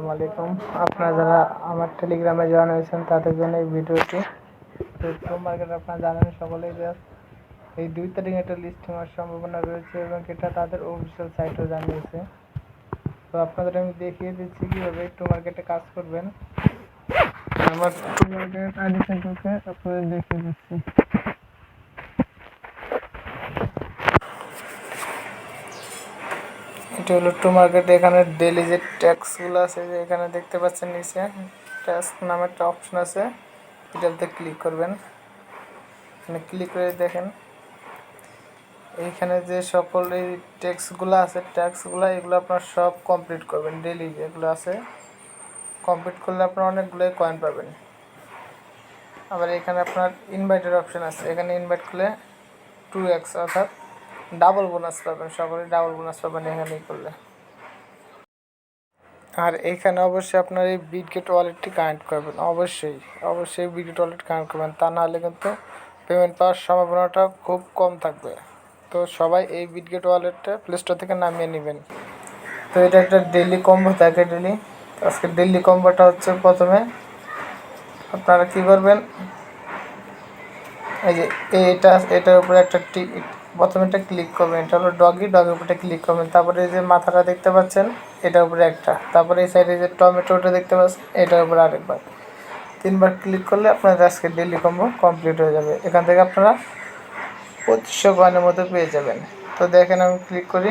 আসসালামাইকুম। আপনারা যারা আমার টেলিগ্রামে জয়েন হয়েছেন তাদের জন্য এই ভিডিওটি। তো মার্কেট আপনারা জানেন সকলেই যে এই 2 তারিখে একটা লিস্টিং হওয়ার সম্ভাবনা রয়েছে এবং এটা তাদের অফিসিয়াল সাইটও জানিয়েছে। তো আপনাদের আমি দেখিয়ে দিচ্ছি কীভাবে একটু মার্কেটে কাজ করবেন। আমার একটু মার্কেট আইডি সেন্টারকে আপনাদের দেখিয়ে দিচ্ছি। এটা হলো টু মার্কেট। এখানে ডেলি যে ট্যাক্সগুলো আছে যে এখানে দেখতে পাচ্ছেন নিচে ট্যাক্স নামে একটা অপশন আছে, এটাতে ক্লিক করবেন। এখানে ক্লিক করে দেখেন এইখানে যে সকল এই ট্যাক্সগুলো আছে এগুলো আপনার সব কমপ্লিট করবেন। ডেলি যেগুলো আছে কমপ্লিট করলে আপনার অনেকগুলোই কয়েন পাবেন। আবার এখানে আপনার ইনভাইটের অপশন আছে, এখানে ইনভাইট করলে 2x অর্থাৎ ডাবল বোনাস পাবেন। সকলেই ডাবল বোনাস পাবেন এখানেই করলে। আর এখানে অবশ্যই আপনার এই বিটগেট ওয়ালেটটি কানেক্ট করবেন। অবশ্যই বিটগেট ওয়ালেট কানেক্ট করবেন, তা নাহলে কিন্তু পেমেন্ট পাওয়ার সম্ভাবনাটা খুব কম থাকবে। তো সবাই এই বিটগেট ওয়ালেটটা প্লে স্টোর থেকে নামিয়ে নেবেন। তো এটা একটা ডেইলি কম্বো থাকে ডেলি। আজকে ডেইলি কম্বোটা হচ্ছে, প্রথমে আপনারা কী করবেন, এই যে এটার উপরে একটা প্রথমে এটা ক্লিক করবেন। এটা হলো ডগের উপরে ক্লিক করবেন। তারপরে এই যে মাথাটা দেখতে পাচ্ছেন এটার উপরে একটা, তারপরে এই সাইডে যে টমেটোটা দেখতে পাচ্ছেন এটার উপরে আরেকবার, 3বার ক্লিক করলে আপনাদের আজকে ডেইলি কম্বো কমপ্লিট হয়ে যাবে। এখান থেকে আপনারা 2500 কয়েনের মতো পেয়ে যাবেন। তো দেখেন আমি ক্লিক করি,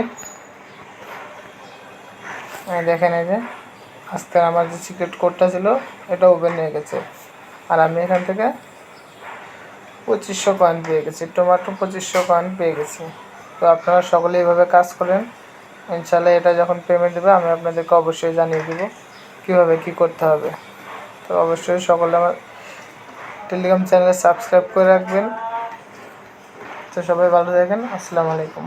দেখেন এই যে আজকে আমার যে সিক্রেট কোডটা ছিল এটা ওপেন হয়ে গেছে। আর আমি এখান থেকে 2500 কয়েন পেয়ে গেছি, টমেটো 2500 কয়েন পেয়ে গেছি। তো আপনারা সকলে এইভাবে কাজ করেন, ইনশাআল্লাহ এটা যখন পেমেন্ট দেবে আমি আপনাদেরকে অবশ্যই জানিয়ে দেবো কীভাবে কী করতে হবে। তো অবশ্যই সকলে আমার টেলিগ্রাম চ্যানেলে সাবস্ক্রাইব করে রাখবেন। তো সবাই ভালো থাকেন। আসসালামু আলাইকুম।